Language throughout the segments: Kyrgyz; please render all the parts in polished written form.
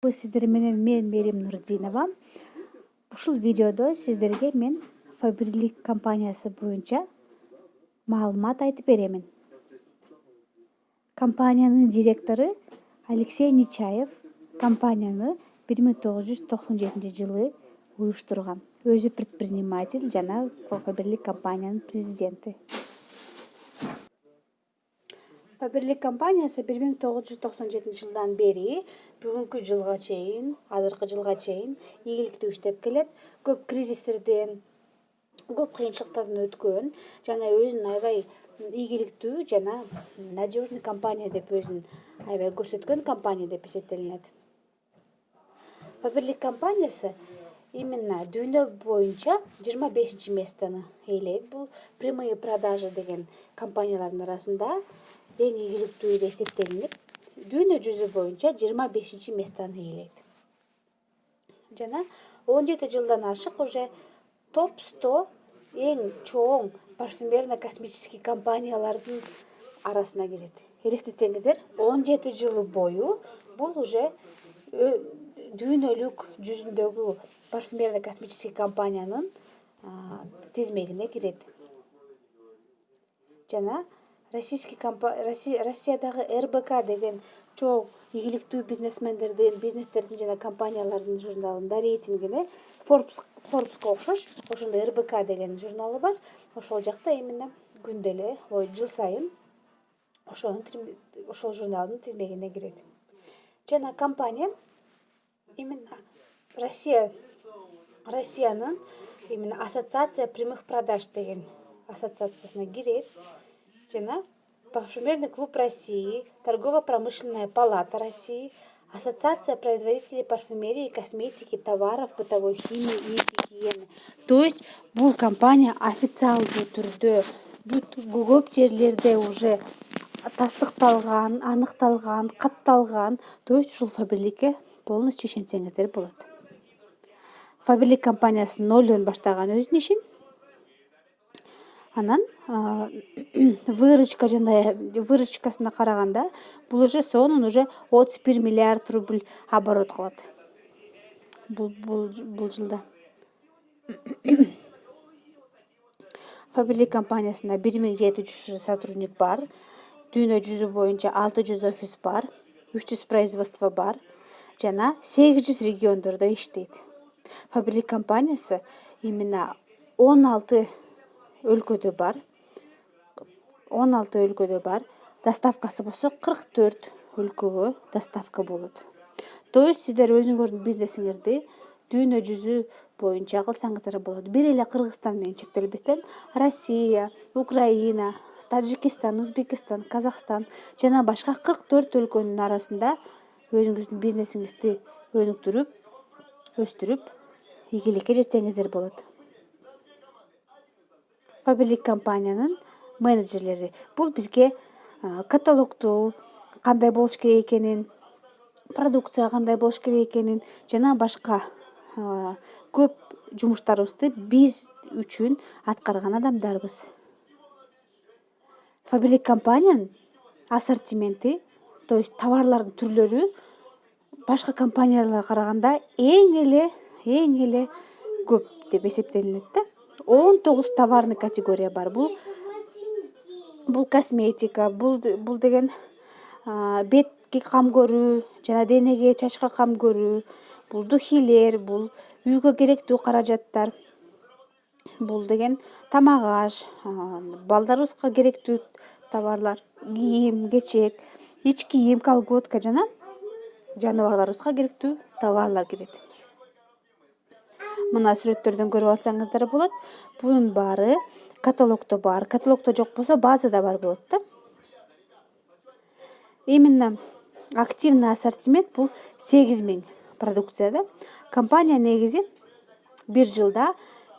саламатсызбы, сиздер менен мен Мерим Нурдинова. Ушул видеодо сиздерге мен Faberlic компаниясы боюнча маалымат айтып беремин. Компаниянын директору Алексей Нечаев компанияны 1997-жылы уюштурган. Өзү предприниматель жана Faberlic компаниянын президенти. Faberlic компаниясы 1997-жылдан бери бүгүнкү жылга чейин, азыркы жылга чейин ийгиликтүү иштеп келет. Көп кризистерден, көп кыйынчылыктардан өткөн жана өзүн аябай ийгиликтүү жана надежный компания деп өзүн аябай көрсөткөн компания деп эсептелинет. Faberlic компаниясы именно дүйнө боюнча 25 местону ээлейт. Бул прямые продажи деген компаниялардын арасында эң ийгиликтүү деп эсептелинип, дүйнө жүзү боюнча 25 местону ээлейт. Жана 17 жылдан ашык уже топ 100 эң чоң парфюмерно-косметический компаниялардын арасына кирет. Элестетсеңиздер, 17 жыл бою бул уже дүйнөлүк жүзүндөгү парфюмерно-косметический компаниянын тизмегине кирет. Жана Россиядагы РБК деген чоң ийгиликтүү бизнестердин жана компаниялардын журналында рейтингине Forbes'ка окшош ошондой РБК деген журналы бар. Ошол жакта именно күндө эле, жыл сайын ошол журналдын тизмегине кирет. Жана компания именно Россиянын именно ассоциация прямых продаж деген ассоциациясына кирет. Жана Парфюмерный клуб России, Торгово-промышленная палата России, Ассоциация производителей парфюмерии и косметики, товаров бытовой химии и гигиены. То есть бул компания официалдуу түрдө көп жерлерде уже тастыкталган, аныкталган, катталган. То есть ушул Faberlic'ке полностью ишенсеңиздер болот. Faberlic компаниясы нолдон баштаган өзүнүн ишин. Анан выручкасына караганда бул уже сонун 31 миллиард рубль оборот кылат. Бул жылда. Faberlic компаниясында 1700 сотрудник бар. Дүйнө жүзү боюнча 600 офис бар, 300 производство бар жана 800 региондордо иштейт. Faberlic компаниясы именно 16 өлкөдө бар. 16 өлкөдө бар. Доставкасы болсо 44 өлкөгө доставка болот. То есть сиздер өзүңөрдүн бизнесиңерди дүйнө жүзү боюнча кылсаңыздар болот. Бир эле Кыргызстан менен чектелбестен Россия, Украина, Таджикистан, Өзбекстан, Казакстан жана башка 44 өлкөнүн арасында өзүңүздүн бизнесиңизди өнүктүрүп, өстүрүп, ийгиликке жетсеңиздер болот. Faberlic компаниянын менеджерлери бул бизге каталогду кандай болуш керек экенин, продукция кандай болуш керек экенин жана башка көп жумуштарыбызды биз үчүн аткарган адамдарбыз. Faberlic компаниянын ассортименти, то есть товарлардын түрлөрү башка компанияларга караганда эң эле көп деп эсептелинет да. 19 товарный категория бар. Бул косметика, бул деген бетке кам көрүү жана денеге, чачка кам көрүү, бул духилер, бул үйгө керектүү каражаттар, бул деген тамак аш, балдарыбызга керектүү товарлар, кийим, кечек, ич кийим, колготка жана жаныбарларыбызга керектүү товарлар кирет. Мына сүрөттөрдөн көрүп алсаңыздар болот. Бунун баары каталогдо бар. Каталогдо жок болсо базада бар болот да. Именно активный ассортимент бул 8000 продукцияда. Компания негизи бир жылда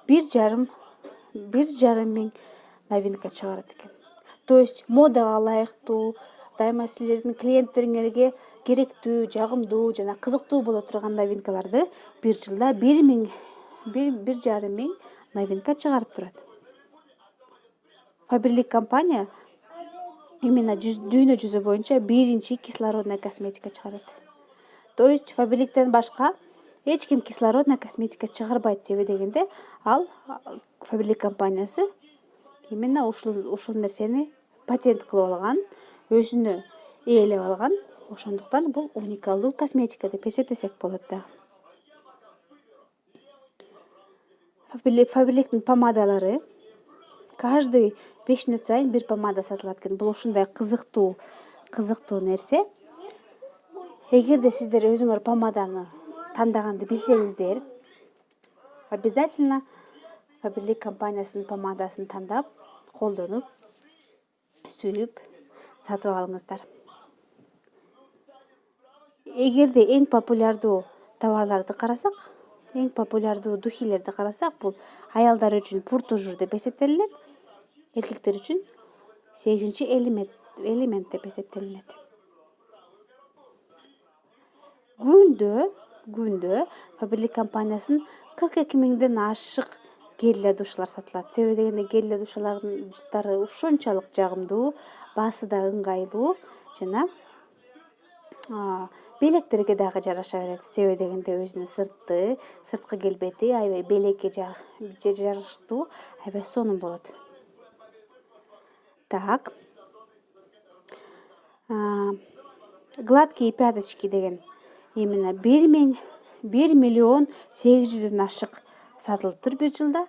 1,5 миң новинка чыгарат экен. То есть модага ылайыктуу, дайыма силердин клиенттериңерге керектүү, жагымдуу жана кызыктуу боло турган новинкаларды бир жылда 1,5 миң новинка чыгарып турат. Faberlic компания именно дүйнө жүзү боюнча биринчи кислородная косметика чыгарат. То есть Фаберликтен башка эч ким кислородный косметика чыгарбайт себебегенде ал Фаберлик компаниясы именно ушул нерсени патент кылып алган, өзүнө ээлеп алган. Ошондуктан бул уникалдуу косметика деп эсептесек болот да. Фаберликтин помадалары каждый 5 минут сайын бир помада сатылат экен. Бул ушундай кызыктуу нерсе. Эгерде сиздер өзүңөр помаданы тандаганды билсеңиздер, обязательно Фаберлик компаниясынын помадасын тандап, колдонуп, сүйүп сатып алыңыздар. Эгерде эң популярдуу товарларды карасак, эң популярдуу духилерди карасак, бул аялдар үчүн пуртужур деп эсептелинет, эркектер үчүн 8 элемент деп эсептелинет. Күндө Фаберлик компаниясынын 42 миңден ашык гель душалар сатылат. Себеби дегенде гель душалардын жыттары ушунчалык жагымдуу, баасы да ыңгайлуу жана белектерге дагы жараша берет. Себеби дегенде өзүнүн сырткы келбети аябай белекке жараштуу, аябай сонун болот. Так. Гладкие пяточки деген именно 1 миллион 800дөн ашык сатылыптыр бир жылда.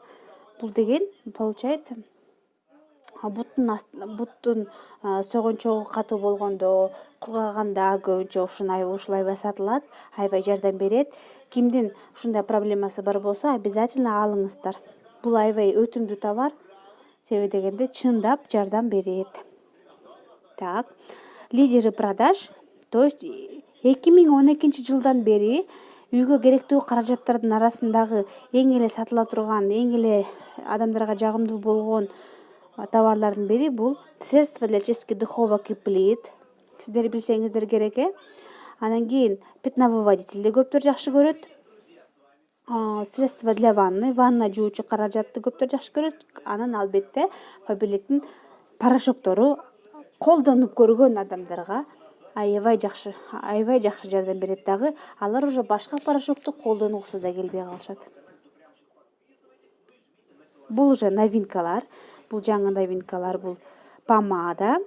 Бул деген получается буттун согончогу катуу болгондо, кургаганда көбүнчө ушул аябай сатылат, аябай жардам берет. Кимдин ушундай проблемасы бар болсо, обязательно алыңыздар. Бул аябай өтүмдүү товар, себеби дегенде чындап жардам берет. Так. Лидеры продаж, то есть 2012 жылдан бери үйгө керектүү каражаттардын арасындагы эң эле сатыла турган, эң эле адамдарга жагымдуу болгон товарлардын бири бул средство для чистки духовок и плит. Сиздер билсеңиздер керек. Анан кийин пятновыводителди көптөр жакшы көрөт. Средство для ванна жуучу каражатты көптөр жакшы көрөт. Анан албетте Фаберликтин порошоктору колдонуп көргөн адамдарга аябай жакшы жардам берет дагы. Алар уже башка порошокту колдонгусу да келбей калышат. Бул уже новинкалар. Бул жаңы новинкалар, бул помада,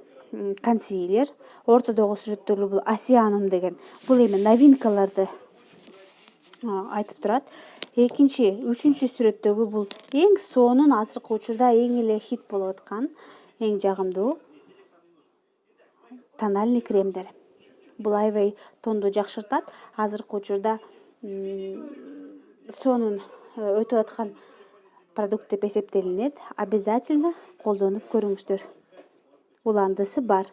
консилер, ортодогу сүрөттөрү бул Осианум деген. Бул эми новинкаларды айтып турат. Экинчи, үчүнчү сүрөттөгү бул эң сонун азыркы учурда эң эле хит болуп аткан, эң жагымдуу тональный кремдер. Бул аябай тонду жакшыртат. Азыркы учурда сонун өтүп аткан продукт деп эсептелинет. Обязательно колдонуп көрүңүздөр. Уландысы бар.